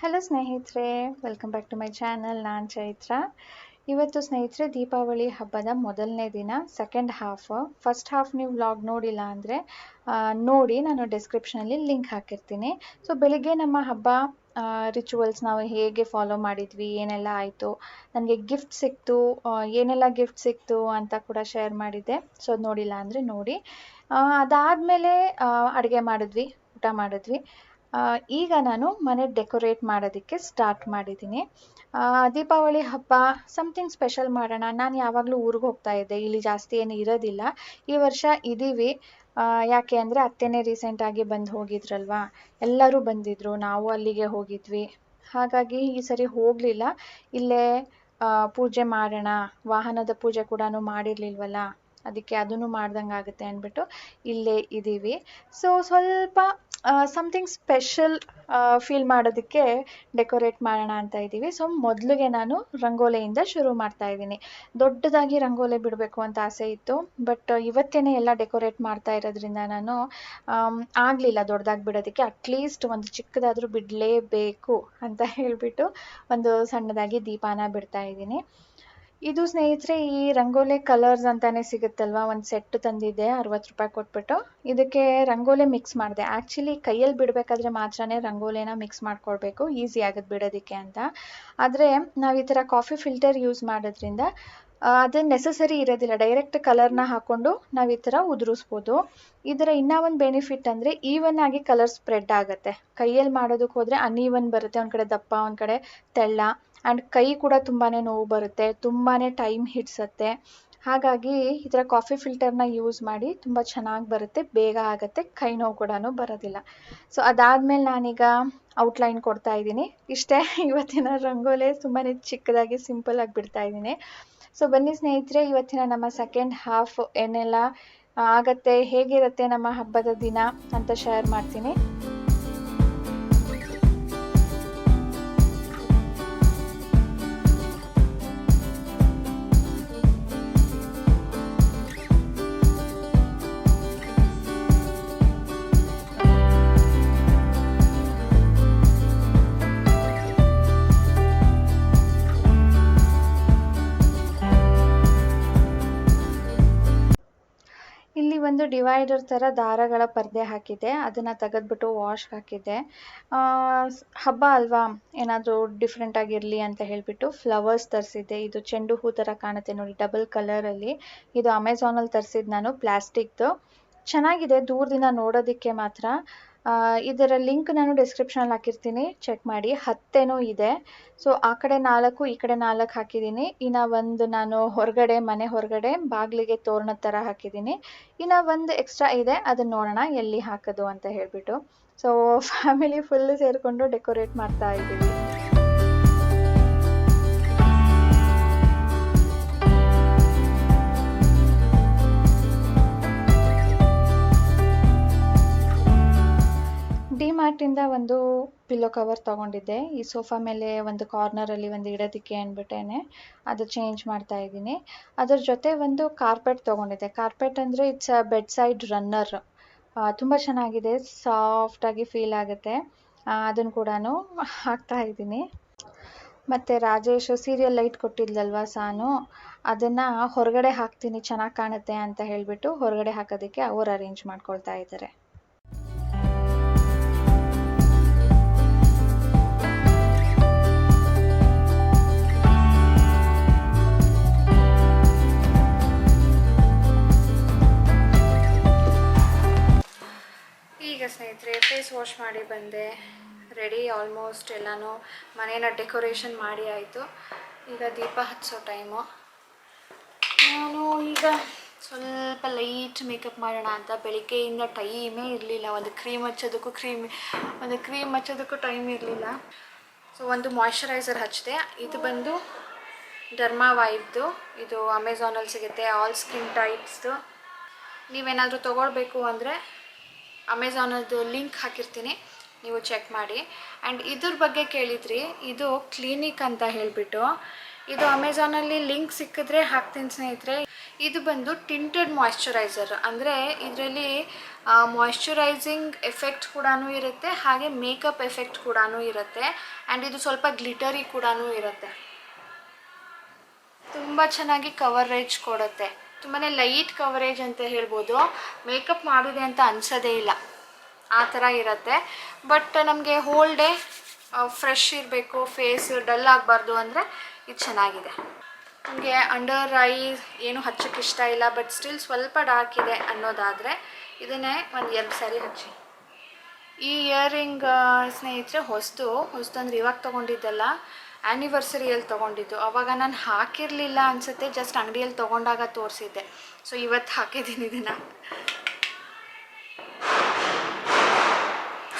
Hello ಸ್ನೇಹಿತರೆ, welcome back to my channel. ನಾನು ಚೈತ್ರ. ಇವತ್ತು ಸ್ನೇಹಿತರೆ ದೀಪಾವಳಿ ಹಬ್ಬದ ಮೊದಲನೇ ದಿನ, ಸೆಕೆಂಡ್ ಹಾಫ್. ಫಸ್ಟ್ ಹಾಫ್ ನೀವು ವ್ಲಾಗ್ ನೋಡಿಲ್ಲ ಅಂದರೆ ನೋಡಿ, ನಾನು ಡಿಸ್ಕ್ರಿಪ್ಷನಲ್ಲಿ ಲಿಂಕ್ ಹಾಕಿರ್ತೀನಿ. ಸೊ ಬೆಳಿಗ್ಗೆ ನಮ್ಮ ಹಬ್ಬ ರಿಚುವಲ್ಸ್ ನಾವು ಹೇಗೆ ಫಾಲೋ ಮಾಡಿದ್ವಿ, ಏನೆಲ್ಲ ಆಯಿತು, ನನಗೆ ಗಿಫ್ಟ್ ಸಿಕ್ತು, ಏನೆಲ್ಲ ಗಿಫ್ಟ್ ಸಿಕ್ತು ಅಂತ ಕೂಡ ಶೇರ್ ಮಾಡಿದ್ದೆ. ಸೊ ಅದು ನೋಡಿಲ್ಲ ಅಂದರೆ ನೋಡಿ. ಅದಾದಮೇಲೆ ಅಡುಗೆ ಮಾಡಿದ್ವಿ, ಊಟ ಮಾಡಿದ್ವಿ. ಈಗ ನಾನು ಮನೆ ಡೆಕೋರೇಟ್ ಮಾಡೋದಕ್ಕೆ ಸ್ಟಾರ್ಟ್ ಮಾಡಿದ್ದೀನಿ. ದೀಪಾವಳಿ ಹಬ್ಬ ಸಮಥಿಂಗ್ ಸ್ಪೆಷಲ್ ಮಾಡೋಣ. ನಾನು ಯಾವಾಗಲೂ ಊರಿಗೆ ಹೋಗ್ತಾ ಇದ್ದೆ, ಇಲ್ಲಿ ಜಾಸ್ತಿ ಏನು ಇರೋದಿಲ್ಲ. ಈ ವರ್ಷ ಇದ್ದೀವಿ. ಯಾಕೆ ಅಂದರೆ ಅತ್ತೆನೇ ರೀಸೆಂಟಾಗಿ ಬಂದು ಹೋಗಿದ್ರಲ್ವಾ, ಎಲ್ಲರೂ ಬಂದಿದ್ದರು, ನಾವು ಅಲ್ಲಿಗೆ ಹೋಗಿದ್ವಿ. ಹಾಗಾಗಿ ಈ ಸರಿ ಹೋಗಲಿಲ್ಲ. ಇಲ್ಲೇ ಪೂಜೆ ಮಾಡೋಣ, ವಾಹನದ ಪೂಜೆ ಕೂಡ ಮಾಡಿರಲಿಲ್ವಲ್ಲ, ಅದಕ್ಕೆ ಅದನ್ನು ಮಾಡ್ದಂಗೆ ಆಗುತ್ತೆ ಅಂದ್ಬಿಟ್ಟು ಇಲ್ಲೇ ಇದ್ದೀವಿ. ಸೊ ಸ್ವಲ್ಪ ಸಮಥಿಂಗ್ ಸ್ಪೆಷಲ್ ಫೀಲ್ ಮಾಡೋದಕ್ಕೆ ಡೆಕೋರೇಟ್ ಮಾಡೋಣ ಅಂತ ಇದ್ದೀವಿ. ಸೊ ಮೊದಲಿಗೆ ನಾನು ರಂಗೋಲಿಯಿಂದ ಶುರು ಮಾಡ್ತಾ ಇದ್ದೀನಿ. ದೊಡ್ಡದಾಗಿ ರಂಗೋಲಿ ಬಿಡಬೇಕು ಅಂತ ಆಸೆ ಇತ್ತು, ಬಟ್ ಇವತ್ತೇನೆ ಎಲ್ಲ ಡೆಕೋರೇಟ್ ಮಾಡ್ತಾ ಇರೋದ್ರಿಂದ ನಾನು ಆಗಲಿಲ್ಲ ದೊಡ್ಡದಾಗಿ ಬಿಡೋದಕ್ಕೆ. ಅಟ್ಲೀಸ್ಟ್ ಒಂದು ಚಿಕ್ಕದಾದರೂ ಬಿಡಲೇಬೇಕು ಅಂತ ಹೇಳಿಬಿಟ್ಟು ಒಂದು ಸಣ್ಣದಾಗಿ ದೀಪಾನ ಬಿಡ್ತಾ ಇದ್ದೀನಿ. ಇದು ಸ್ನೇಹಿತರೆ ಈ ರಂಗೋಲಿ ಕಲರ್ಸ್ ಅಂತಾನೆ ಸಿಗುತ್ತಲ್ವಾ, ಒಂದು ಸೆಟ್ ತಂದಿದ್ದೆ 60 ರೂಪಾಯಿ ಕೊಟ್ಬಿಟ್ಟು. ಇದಕ್ಕೆ ರಂಗೋಲಿ ಮಿಕ್ಸ್ ಮಾಡಿದೆ. ಆ್ಯಕ್ಚುಲಿ ಕೈಯಲ್ಲಿ ಬಿಡಬೇಕಾದ್ರೆ ಮಾತ್ರನೇ ರಂಗೋಲಿನ ಮಿಕ್ಸ್ ಮಾಡ್ಕೊಳ್ಬೇಕು, ಈಸಿ ಆಗುತ್ತೆ ಬಿಡೋದಕ್ಕೆ ಅಂತ. ಆದರೆ ನಾವು ಈ ಥರ ಕಾಫಿ ಫಿಲ್ಟರ್ ಯೂಸ್ ಮಾಡೋದ್ರಿಂದ ಅದು ನೆಸಸರಿ ಇರೋದಿಲ್ಲ. ಡೈರೆಕ್ಟ್ ಕಲರ್ನ ಹಾಕ್ಕೊಂಡು ನಾವು ಈ ಥರ ಉದುರಿಸ್ಬೋದು. ಇದರ ಇನ್ನೂ ಒಂದು ಬೆನಿಫಿಟ್ ಅಂದರೆ ಈವನ್ ಆಗಿ ಕಲರ್ ಸ್ಪ್ರೆಡ್ ಆಗುತ್ತೆ. ಕೈಯಲ್ಲಿ ಮಾಡೋದಕ್ಕೆ ಹೋದರೆ ಅನ್ಈವನ್ ಬರುತ್ತೆ, ಒಂದು ಕಡೆ ದಪ್ಪ ಒಂದು ಕಡೆ ತೆಳ್ಳ, ಆ್ಯಂಡ್ ಕೈ ಕೂಡ ತುಂಬಾ ನೋವು ಬರುತ್ತೆ, ತುಂಬಾ ಟೈಮ್ ಹಿಡ್ಸತ್ತೆ. ಹಾಗಾಗಿ ಈ ಥರ ಕಾಫಿ ಫಿಲ್ಟರ್ನ ಯೂಸ್ ಮಾಡಿ ತುಂಬ ಚೆನ್ನಾಗಿ ಬರುತ್ತೆ, ಬೇಗ ಆಗುತ್ತೆ, ಕೈ ನೋವು ಕೂಡ ಬರೋದಿಲ್ಲ. ಸೊ ಅದಾದಮೇಲೆ ನಾನೀಗ ಔಟ್ಲೈನ್ ಕೊಡ್ತಾ ಇದ್ದೀನಿ. ಇಷ್ಟೇ ಇವತ್ತಿನ ರಂಗೋಲಿ, ತುಂಬಾ ಚಿಕ್ಕದಾಗಿ ಸಿಂಪಲ್ಲಾಗಿ ಬಿಡ್ತಾ ಇದ್ದೀನಿ. ಸೊ ಬನ್ನಿ ಸ್ನೇಹಿತರೆ, ಇವತ್ತಿನ ನಮ್ಮ ಸೆಕೆಂಡ್ ಹಾಫ್ ಏನೆಲ್ಲ ಆಗತ್ತೆ, ಹೇಗಿರುತ್ತೆ ನಮ್ಮ ಹಬ್ಬದ ದಿನ ಅಂತ ಶೇರ್ ಮಾಡ್ತೀನಿ. ಇಲ್ಲಿ ಒಂದು ಡಿವೈಡರ್ ಥರ ದಾರಗಳ ಪರ್ದೆ ಹಾಕಿದ್ದೆ, ಅದನ್ನು ತೆಗೆದ್ಬಿಟ್ಟು ವಾಶ್ಗೆ ಹಾಕಿದ್ದೆ. ಹಬ್ಬ ಅಲ್ವಾ, ಏನಾದರೂ ಡಿಫ್ರೆಂಟ್ ಆಗಿರಲಿ ಅಂತ ಹೇಳಿಬಿಟ್ಟು ಫ್ಲವರ್ಸ್ ತರಿಸಿದ್ದೆ. ಇದು ಚೆಂಡು ಹೂ ಥರ ಕಾಣುತ್ತೆ ನೋಡಿ, ಡಬಲ್ ಕಲರಲ್ಲಿ. ಇದು ಅಮೆಝಾನಲ್ಲಿ ತರಿಸಿದ್ದು ನಾನು, ಪ್ಲಾಸ್ಟಿಕ್ದು. ಚೆನ್ನಾಗಿದೆ ದೂರದಿಂದ ನೋಡೋದಕ್ಕೆ ಮಾತ್ರ. ಇದರ ಲಿಂಕ್ ನಾನು ಡಿಸ್ಕ್ರಿಪ್ಷನಲ್ಲಿ ಹಾಕಿರ್ತೀನಿ, ಚೆಕ್ ಮಾಡಿ. 10 ಇದೆ. ಸೊ ಆ ಕಡೆ 4, ಈ ಕಡೆ 4 ಹಾಕಿದ್ದೀನಿ. ಇನ್ನು ಒಂದು ನಾನು ಹೊರಗಡೆ, ಮನೆ ಹೊರಗಡೆ ಬಾಗಿಲಿಗೆ ತೋರಣದ ಥರ ಹಾಕಿದ್ದೀನಿ. ಇನ್ನು ಒಂದು ಎಕ್ಸ್ಟ್ರಾ ಇದೆ, ಅದನ್ನು ನೋಡೋಣ ಎಲ್ಲಿ ಹಾಕೋದು ಅಂತ ಹೇಳಿಬಿಟ್ಟು. ಸೊ ಫ್ಯಾಮಿಲಿ ಫುಲ್ ಸೇರಿಕೊಂಡು ಡೆಕೋರೇಟ್ ಮಾಡ್ತಾ ಇದ್ದೀವಿ. ಡಿಮಾರ್ಟಿಂದ ಒಂದು ಪಿಲ್ಲೋ ಕವರ್ ತೊಗೊಂಡಿದ್ದೆ. ಈ ಸೋಫಾ ಮೇಲೆ ಒಂದು ಕಾರ್ನರಲ್ಲಿ ಒಂದು ಇಡೋದಕ್ಕೆ ಅಂದ್ಬಿಟ್ಟೇನೆ ಅದು ಚೇಂಜ್ ಮಾಡ್ತಾ ಇದ್ದೀನಿ. ಅದ್ರ ಜೊತೆ ಒಂದು ಕಾರ್ಪೆಟ್ ತೊಗೊಂಡಿದ್ದೆ. ಕಾರ್ಪೆಟ್ ಅಂದರೆ it's a bed side runner, ತುಂಬ ಚೆನ್ನಾಗಿದೆ, ಸಾಫ್ಟಾಗಿ ಫೀಲ್ ಆಗುತ್ತೆ. ಅದನ್ನು ಕೂಡ ಹಾಕ್ತಾ ಇದ್ದೀನಿ. ಮತ್ತು ರಾಜೇಶ್ ಸೀರಿಯಲ್ ಲೈಟ್ ಕೊಟ್ಟಿದ್ಲಲ್ವ ಸಾನು, ಅದನ್ನು ಹೊರಗಡೆ ಹಾಕ್ತೀನಿ ಚೆನ್ನಾಗಿ ಕಾಣುತ್ತೆ ಅಂತ ಹೇಳಿಬಿಟ್ಟು ಹೊರಗಡೆ ಹಾಕೋದಕ್ಕೆ ಅವ್ರು ಅರೇಂಜ್ ಮಾಡ್ಕೊಳ್ತಾ ಇದ್ದಾರೆ. ಈಗ ಸ್ನೇಹಿತರೆ ಫೇಸ್ ವಾಶ್ ಮಾಡಿ ಬಂದೆ, ರೆಡಿ ಆಲ್ಮೋಸ್ಟ್. ಎಲ್ಲನೂ ಮನೇನ ಡೆಕೋರೇಷನ್ ಮಾಡಿ ಆಯಿತು. ಈಗ ದೀಪ ಹಚ್ಚೋ ಟೈಮು. ನಾನು ಈಗ ಸ್ವಲ್ಪ ಲೈಟ್ ಮೇಕಪ್ ಮಾಡೋಣ ಅಂತ, ಬೆಳಿಗ್ಗೆಯಿಂದ ಟೈಮೇ ಇರಲಿಲ್ಲ. ಒಂದು ಕ್ರೀಮ್ ಹಚ್ಚೋದಕ್ಕೂ ಟೈಮ್ ಇರಲಿಲ್ಲ. ಸೊ ಒಂದು ಮಾಯ್ಶ್ಚರೈಸರ್ ಹಚ್ಚಿದೆ. ಇದು ಬಂದು ಡರ್ಮಾವೈವ್ದು, ಇದು ಅಮೆಝಾನಲ್ಲಿ ಸಿಗುತ್ತೆ, ಆಲ್ ಸ್ಕಿನ್ ಟೈಪ್ಸ್ದು. ನೀವೇನಾದರೂ ತೊಗೊಳ್ಬೇಕು ಅಂದರೆ ಅಮೆಝಾನದ್ದು ಲಿಂಕ್ ಹಾಕಿರ್ತೀನಿ, ನೀವು ಚೆಕ್ ಮಾಡಿ. ಆ್ಯಂಡ್ ಇದ್ರ ಬಗ್ಗೆ ಕೇಳಿದ್ರಿ, ಇದು ಕ್ಲಿನಿಕ್ ಅಂತ ಹೇಳಿಬಿಟ್ಟು, ಇದು ಅಮೆಝಾನಲ್ಲಿ ಲಿಂಕ್ ಸಿಕ್ಕಿದ್ರೆ ಹಾಕ್ತೀನಿ ಸ್ನೇಹಿತರೆ. ಇದು ಬಂದು ಟಿಂಟೆಡ್ ಮಾಯ್ಶ್ಚರೈಸರ್, ಅಂದರೆ ಇದರಲ್ಲಿ ಮಾಯ್ಶ್ಚರೈಸಿಂಗ್ ಎಫೆಕ್ಟ್ ಕೂಡ ಇರುತ್ತೆ, ಹಾಗೆ ಮೇಕಪ್ ಎಫೆಕ್ಟ್ ಕೂಡ ಇರುತ್ತೆ. ಆ್ಯಂಡ್ ಇದು ಸ್ವಲ್ಪ ಗ್ಲಿಟರಿ ಕೂಡ ಇರುತ್ತೆ. ತುಂಬ ಚೆನ್ನಾಗಿ ಕವರೇಜ್ ಕೊಡುತ್ತೆ, ತುಂಬಾ ಲೈಟ್ ಕವರೇಜ್ ಅಂತ ಹೇಳ್ಬೋದು. ಮೇಕಪ್ ಮಾಡಿದೆ ಅಂತ ಅನಿಸೋದೇ ಇಲ್ಲ, ಆ ಥರ ಇರುತ್ತೆ. ಬಟ್ ನಮಗೆ ಹೋಲ್ ಡೇ ಫ್ರೆಶ್ ಇರಬೇಕು, ಫೇಸ್ ಡಲ್ ಆಗಬಾರ್ದು ಅಂದರೆ ಇದು ಚೆನ್ನಾಗಿದೆ. ನಮಗೆ ಅಂಡರ್ ಐ ಏನು ಹಚ್ಚೋಕ್ಕೆ ಇಷ್ಟ ಇಲ್ಲ, ಬಟ್ ಸ್ಟಿಲ್ ಸ್ವಲ್ಪ ಡಾರ್ಕ್ ಇದೆ ಅನ್ನೋದಾದರೆ ಇದನ್ನೇ ಒಂದು 2 ಸಾರಿ ಹಚ್ಚಿ. ಈ ಇಯರಿಂಗ್ ಸ್ನೇಹಿತರೆ ಹೊಸದು ಅಂದರೆ ಇವಾಗ ತೊಗೊಂಡಿದ್ದಲ್ಲ, ಆ್ಯನಿವರ್ಸರಿಯಲ್ಲಿ ತೊಗೊಂಡಿದ್ದು. ಆವಾಗ ನಾನು ಹಾಕಿರಲಿಲ್ಲ ಅನಿಸುತ್ತೆ, ಜಸ್ಟ್ ಅಂಗಡಿಯಲ್ಲಿ ತೊಗೊಂಡಾಗ ತೋರಿಸಿದ್ದೆ. ಸೊ ಇವತ್ತು ಹಾಕಿದ್ದೀನಿ ಇದನ್ನು.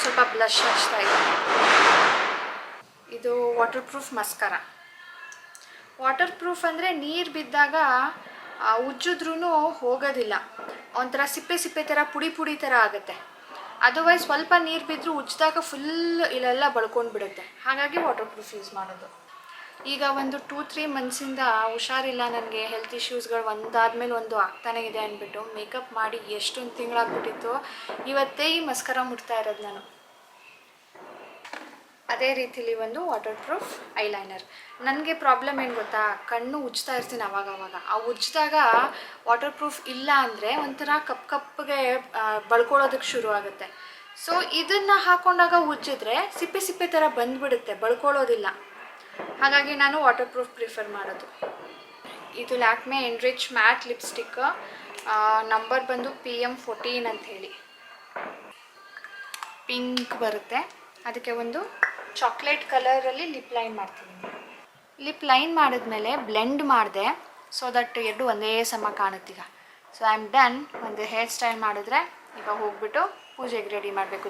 ಸ್ವಲ್ಪ ಬ್ಲಷ್ ಹಚ್ತಾ ಇದ್ದೀನಿ. ಇದು ವಾಟರ್ ಪ್ರೂಫ್ ಮಸ್ಕರ. ವಾಟರ್ ಪ್ರೂಫ್ ಅಂದರೆ ನೀರು ಬಿದ್ದಾಗ ಉಜ್ಜಿದ್ರೂ ಹೋಗೋದಿಲ್ಲ, ಒಂಥರ ಸಿಪ್ಪೆ ಸಿಪ್ಪೆ ಥರ ಪುಡಿ ಪುಡಿ ಥರ ಆಗುತ್ತೆ. ಅದರ್ವೈಸ್ ಸ್ವಲ್ಪ ನೀರು ಬಿದ್ದರೂ ಉಜ್ಜಿದಾಗ ಫುಲ್ ಇಲ್ಲೆಲ್ಲ ಬಳ್ಕೊಂಡು ಬಿಡುತ್ತೆ. ಹಾಗಾಗಿ ವಾಟರ್ ಪ್ರೂಫ್ ಯೂಸ್ ಮಾಡೋದು. ಈಗ ಒಂದು 2-3 ಮಂತ್ಸಿಂದ ಹುಷಾರಿಲ್ಲ, ನನಗೆ ಹೆಲ್ತ್ ಇಶ್ಯೂಸ್ಗಳು ಒಂದಾದ್ಮೇಲೆ ಒಂದು ಆಗ್ತಾನೇ ಇದೆ ಅಂದ್ಬಿಟ್ಟು ಮೇಕಪ್ ಮಾಡಿ ಎಷ್ಟೊಂದು ತಿಂಗಳಾಗ್ಬಿಟ್ಟಿತ್ತು. ಇವತ್ತೇ ಈ ಮಸ್ಕರ ಮುಟ್ತಾ ಇರೋದು ನಾನು. ಅದೇ ರೀತಿಲಿ ಒಂದು ವಾಟರ್ ಪ್ರೂಫ್ ಐಲೈನರ್. ನನಗೆ ಪ್ರಾಬ್ಲಮ್ ಏನು ಗೊತ್ತಾ, ಕಣ್ಣು ಉಜ್ತಾ ಇರ್ತೀನಿ ಅವಾಗವಾಗ. ಆ ಉಜ್ಜಿದಾಗ ವಾಟರ್ ಪ್ರೂಫ್ ಇಲ್ಲ ಅಂದರೆ ಒಂಥರ ಕಪ್ಪಗೆ ಬಳ್ಕೊಳ್ಳೋದಕ್ಕೆ ಶುರು ಆಗುತ್ತೆ. ಸೊ ಇದನ್ನು ಹಾಕ್ಕೊಂಡಾಗ ಉಜ್ಜಿದ್ರೆ ಸಿಪ್ಪೆ ಸಿಪ್ಪೆ ಥರ ಬಂದುಬಿಡುತ್ತೆ, ಬಳ್ಕೊಳ್ಳೋದಿಲ್ಲ. ಹಾಗಾಗಿ ನಾನು ವಾಟರ್ ಪ್ರೂಫ್ ಪ್ರಿಫರ್ ಮಾಡೋದು. ಇದು Lakme enrich mat lipstick, number ಬಂದು PM14 ಅಂತ ಹೇಳಿ. ಪಿಂಕ್ ಬರುತ್ತೆ. ಅದಕ್ಕೆ ಒಂದು ಚಾಕ್ಲೇಟ್ ಕಲರಲ್ಲಿ ಲಿಪ್ ಲೈನ್ ಮಾಡ್ತಿದ್ದೀನಿ. ಲಿಪ್ ಲೈನ್ ಮಾಡಿದ್ಮೇಲೆ ಬ್ಲೆಂಡ್ ಮಾಡಿದೆ, ಸೊ ದಟ್ ಎರಡು ಒಂದೇ ಸಮ ಕಾಣುತ್ತೀಗ. So I am done. ಒಂದು ಹೇರ್ ಸ್ಟೈಲ್ ಮಾಡಿದ್ರೆ ಈಗ ಹೋಗ್ಬಿಟ್ಟು ಪೂಜೆಗೆ ರೆಡಿ ಮಾಡಬೇಕು.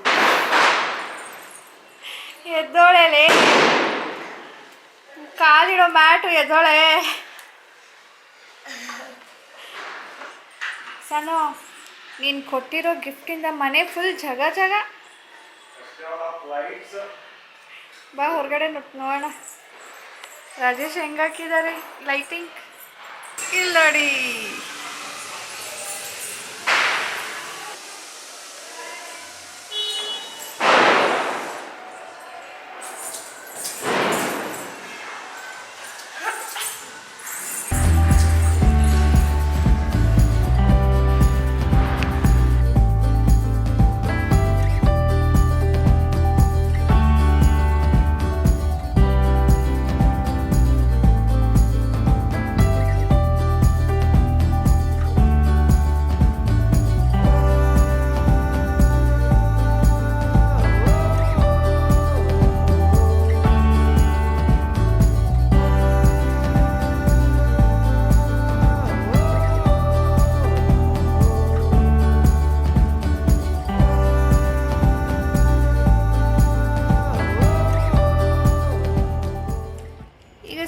ಎದ್ದೋಳೆಲೆ, ಕಾಲಿಡೋ ಮ್ಯಾಟು ಎದ್ದೋಳೆ. ಸಾನು, ನೀನು ಕೊಟ್ಟಿರೋ ಗಿಫ್ಟಿಂದ ಮನೆ ಫುಲ್ ಜಗ ಜಗ. ಬಾ ಹೊರಗಡೆ ನೋಡೋಣ. ರಾಜೇಶ್ ಹೆಂಗಾಕಿದ್ದಾರೆ ಲೈಟಿಂಗ್ ಇಲ್ಲಿ ನೋಡಿ.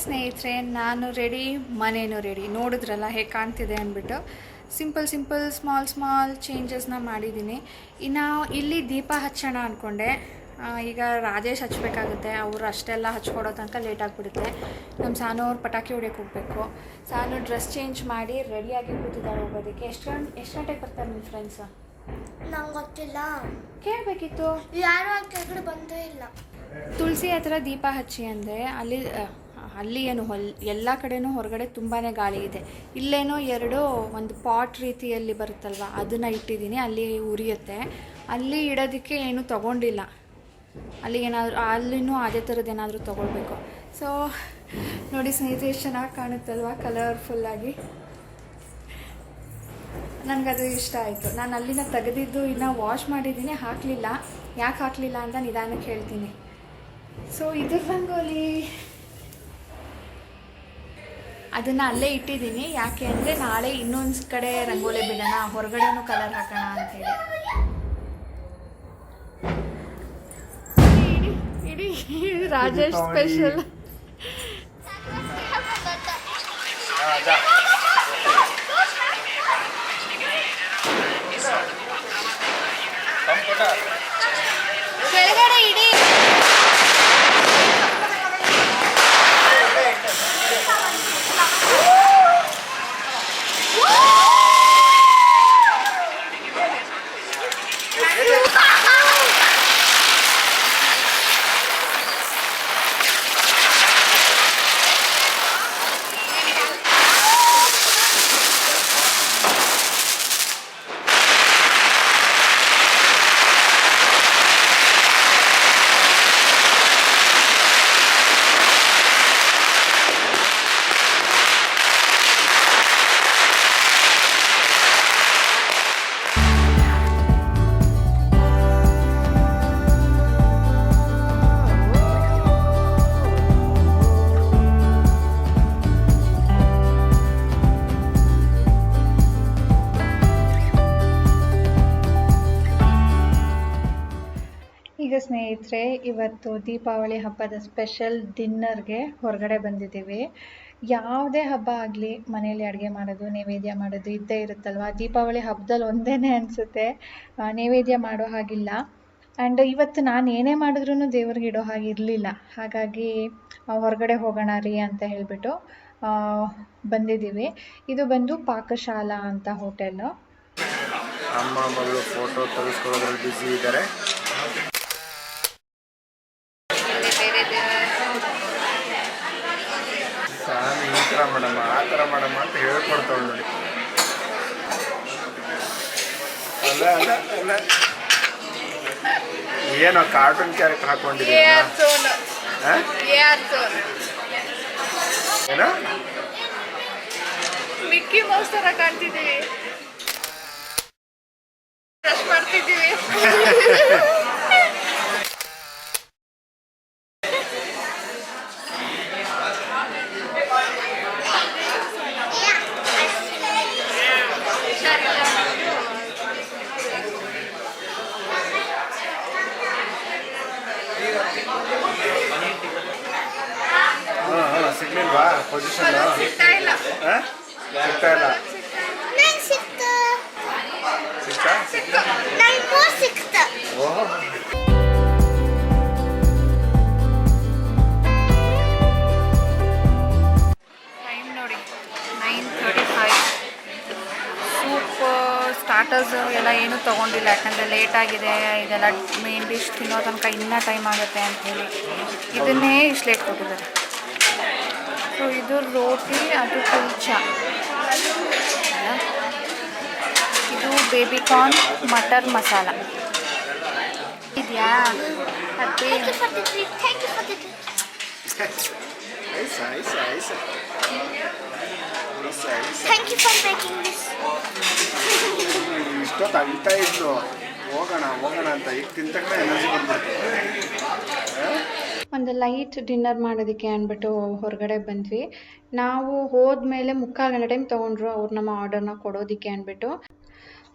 ಸ್ನೇಹಿತರೆ, ನಾನು ರೆಡಿ, ಮನೇನೂ ರೆಡಿ. ನೋಡಿದ್ರಲ್ಲ ಹೇಗೆ ಕಾಣ್ತಿದೆ ಅಂದ್ಬಿಟ್ಟು ಸಿಂಪಲ್ ಸ್ಮಾಲ್ ಚೇಂಜಸ್ನ ಮಾಡಿದ್ದೀನಿ. ಇನ್ನು ಇಲ್ಲಿ ದೀಪ ಹಚ್ಚೋಣ ಅಂದ್ಕೊಂಡೆ. ಈಗ ರಾಜೇಶ್ ಹಚ್ಚಬೇಕಾಗುತ್ತೆ, ಅವರು ಅಷ್ಟೆಲ್ಲ ಹಚ್ಕೊಡೋ ತನಕ ಲೇಟ್ ಆಗಿಬಿಡುತ್ತೆ. ನಮ್ಮ ಸಾನು ಅವ್ರು ಪಟಾಕಿ ಹೊಡಿಯೋಕೆ ಹೋಗಬೇಕು. ಸಾನು ಡ್ರೆಸ್ ಚೇಂಜ್ ಮಾಡಿ ರೆಡಿಯಾಗಿ ಕೂತಿದ್ದಾಳೆ ಹೋಗೋದಕ್ಕೆ. ಎಷ್ಟು ಗಂಟೆಗೆ ಬರ್ತಾರೆ ನಿಮ್ಮ ಫ್ರೆಂಡ್ಸು? ನಂಗೆ ಗೊತ್ತಿಲ್ಲ, ಕೇಳಬೇಕಿತ್ತು. ಯಾರು ಆ ಕೆಳಗಡೆ ಬಂದೇ ಇಲ್ಲ. ತುಳಸಿ ಹತ್ರ ದೀಪ ಹಚ್ಚಿ ಅಂದರೆ ಅಲ್ಲಿ ಏನು ಎಲ್ಲ ಕಡೆನೂ ಹೊರಗಡೆ ತುಂಬಾ ಗಾಳಿ ಇದೆ. ಇಲ್ಲೇನೋ ಒಂದು ಪಾಟ್ ರೀತಿಯಲ್ಲಿ ಬರುತ್ತಲ್ವ, ಅದನ್ನು ಇಟ್ಟಿದ್ದೀನಿ, ಅಲ್ಲಿ ಉರಿಯುತ್ತೆ. ಅಲ್ಲಿ ಇಡೋದಕ್ಕೆ ಏನೂ ತೊಗೊಂಡಿಲ್ಲ. ಅಲ್ಲಿನೂ ಅದೇ ಥರದ್ದು ಏನಾದರೂ ತೊಗೊಳ್ಬೇಕು. ಸೊ ನೋಡಿ ಸ್ನೇಹಿತರೆ, ಎಷ್ಟು ಚೆನ್ನಾಗಿ ಕಾಣುತ್ತಲ್ವ, ಕಲರ್ಫುಲ್ಲಾಗಿ. ನನಗದು ಇಷ್ಟ ಆಯಿತು. ನಾನು ಅಲ್ಲಿನ ತೆಗೆದಿದ್ದು ಇನ್ನು ವಾಶ್ ಮಾಡಿದ್ದೀನಿ, ಹಾಕಲಿಲ್ಲ. ಯಾಕೆ ಹಾಕಲಿಲ್ಲ ಅಂತ ನಿಧಾನಕ್ಕೆ ಹೇಳ್ತೀನಿ. ಸೊ ಇದು ರಂಗೋಲಿ, ಅದನ್ನು ಅಲ್ಲೇ ಇಟ್ಟಿದ್ದೀನಿ. ಯಾಕೆ ಅಂದರೆ ನಾಳೆ ಇನ್ನೊಂದು ಕಡೆ ರಂಗೋಲಿ ಬಿಡೋಣ, ಹೊರಗಡೆನೂ ಕಲರ್ ಹಾಕೋಣ ಅಂಥೇಳಿ. ಇಡೀ ರಾಜೇಶ್ ಸ್ಪೆಷಲ್. ಕೆಳಗಡೆ ಇಡಿ. ಸ್ನೇಹಿತರೆ, ಇವತ್ತು ದೀಪಾವಳಿ ಹಬ್ಬದ ಸ್ಪೆಷಲ್ ಡಿನ್ನರ್ಗೆ ಹೊರಗಡೆ ಬಂದಿದ್ದೀವಿ. ಯಾವುದೇ ಹಬ್ಬ ಆಗಲಿ ಮನೇಲಿ ಅಡುಗೆ ಮಾಡೋದು, ನೈವೇದ್ಯ ಮಾಡೋದು ಇದ್ದೇ ಇರುತ್ತಲ್ವ. ದೀಪಾವಳಿ ಹಬ್ಬದಲ್ಲಿ ಒಂದೇನೆ ಅನಿಸುತ್ತೆ ನೈವೇದ್ಯ ಮಾಡೋ ಹಾಗಿಲ್ಲ. ಆ್ಯಂಡ್ ಇವತ್ತು ನಾನು ಏನೇ ಮಾಡಿದ್ರೂ ದೇವ್ರಿಗೆ ಇಡೋ ಹಾಗೆ ಇರಲಿಲ್ಲ. ಹಾಗಾಗಿ ಹೊರಗಡೆ ಹೋಗೋಣ ರೀ ಅಂತ ಹೇಳಿಬಿಟ್ಟು ಬಂದಿದ್ದೀವಿ. ಇದು ಬಂದು ಪಾಕಶಾಲಾ ಅಂತ ಹೋಟೆಲ್ಲು. ಅಮ್ಮ ಮಗಳು ಫೋಟೋ ತೆಗೆಸ್ಕೊಳ್ಳೋದ್ರಲ್ಲಿ ಬ್ಯುಸಿ ಇದ್ದಾರೆ. ನಾನು ಈ ಥರ ಮಾಡಮ್ಮ ಆ ಥರ ಮಾಡಮ್ಮ ಅಂತ ಹೇಳ್ಕೊಡ್ತಾವೆ ನೋಡಿ. ಅಲ್ಲ ಅಲ್ಲ ಅಲ್ಲ ಏನೋ ಕಾರ್ಟೂನ್ ಕ್ಯಾರೆಕ್ಟರ್ ಹಾಕೊಂಡಿದ್ದೀವಿ. ಏನೋ ಮಿಕ್ಕಿ ಮೌಸ್ ಥರ ಕಾಣ್ತಿದ್ದೀವಿ. ಬ್ರಷ್ ಮಾಡ್ತಿದ್ದೀವಿ. ಸಿಗ್ಲಿಲ್ವಾ ಪೊಸಿಷನ್? ಸಿಗ್ತಾ ಇಲ್ಲ. ಓಹೋ, ಟೈಮ್ ನೋಡಿ 9:35. ಸೂಪ್ ಸ್ಟಾರ್ಟರ್ಸ್ ಎಲ್ಲ ಏನೂ ತೊಗೊಂಡಿಲ್ಲ, ಯಾಕಂದರೆ ಲೇಟ್ ಆಗಿದೆ. ಇದೆಲ್ಲ ಮೇನ್ ಡಿಶ್ ತಿನ್ನೋ ತನಕ ಇನ್ನೂ ಟೈಮ್ ಆಗುತ್ತೆ ಅಂಥೇಳಿ ಇದನ್ನೇ ಇಷ್ಟು ಲೇಟ್ ಕೊಟ್ಟಿದ್ದಾರೆ. ಸೊ ಇದು ರೋಟಿ, ಅದು ಕುಲ್ಚಾ, ಇದು ಬೇಬಿಕಾರ್ನ್ ಮಟರ್ ಮಸಾಲ ಇದೆಯಾ? ಇಷ್ಟೊತ್ತು ಅಳ್ತಾ ಇದ್ದು ಹೋಗೋಣ ಹೋಗೋಣ ಅಂತ. ಈಗ ತಿಂದ ತಕ್ಷಣ ಎನರ್ಜಿ ಬಂದ್ಬಿಡ್ತು. ಒಂದು ಲೈಟ್ ಡಿನ್ನರ್ ಮಾಡೋದಕ್ಕೆ ಅಂದ್ಬಿಟ್ಟು ಹೊರಗಡೆ ಬಂದ್ವಿ. ನಾವು ಹೋದ್ಮೇಲೆ 3/4 ಗಂಟೆ ಟೈಮ್ ತೊಗೊಂಡ್ರು ಅವ್ರು ನಮ್ಮ ಆರ್ಡರ್ನ ಕೊಡೋದಕ್ಕೆ ಅಂದ್ಬಿಟ್ಟು.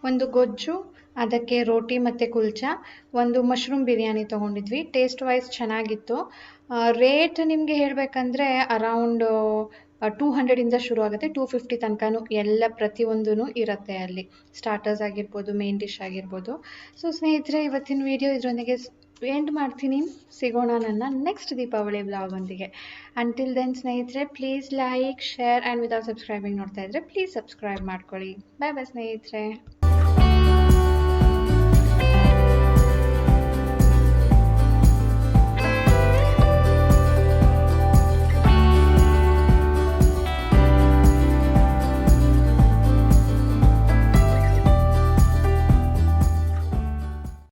ಒಂದು ಗೊಜ್ಜು, ಅದಕ್ಕೆ ರೋಟಿ ಮತ್ತು ಕುಲ್ಚಾ, ಒಂದು ಮಶ್ರೂಮ್ ಬಿರಿಯಾನಿ ತೊಗೊಂಡಿದ್ವಿ. ಟೇಸ್ಟ್ ವೈಸ್ ಚೆನ್ನಾಗಿತ್ತು. ರೇಟ್ ನಿಮಗೆ ಹೇಳಬೇಕಂದ್ರೆ ಅರೌಂಡ್ 200ಇಂದ ಶುರು ಆಗುತ್ತೆ, 250 ತನಕನೂ ಎಲ್ಲ ಪ್ರತಿಯೊಂದೂ ಇರುತ್ತೆ ಅಲ್ಲಿ. ಸ್ಟಾರ್ಟರ್ಸ್ ಆಗಿರ್ಬೋದು, ಮೇನ್ ಡಿಶ್ ಆಗಿರ್ಬೋದು. ಸೊ ಸ್ನೇಹಿತರೆ, ಇವತ್ತಿನ ವಿಡಿಯೋ ಇದರೊಂದಿಗೆ ಎಂಡ್ ಮಾಡ್ತೀನಿ. ಸಿಗೋಣ ನನ್ನ ನೆಕ್ಸ್ಟ್ ದೀಪಾವಳಿ ವ್ಲಾಗ್ ಒಂದಿಗೆ. ಅಂಟಿಲ್ ದೆನ್ ಸ್ನೇಹಿತರೆ, please like, share and without subscribing ನೋಡ್ತಾ ಇದ್ದರೆ ಪ್ಲೀಸ್ ಸಬ್ಸ್ಕ್ರೈಬ್ ಮಾಡ್ಕೊಳ್ಳಿ. ಬಾಯ್ ಬಾಯ್ ಸ್ನೇಹಿತರೆ.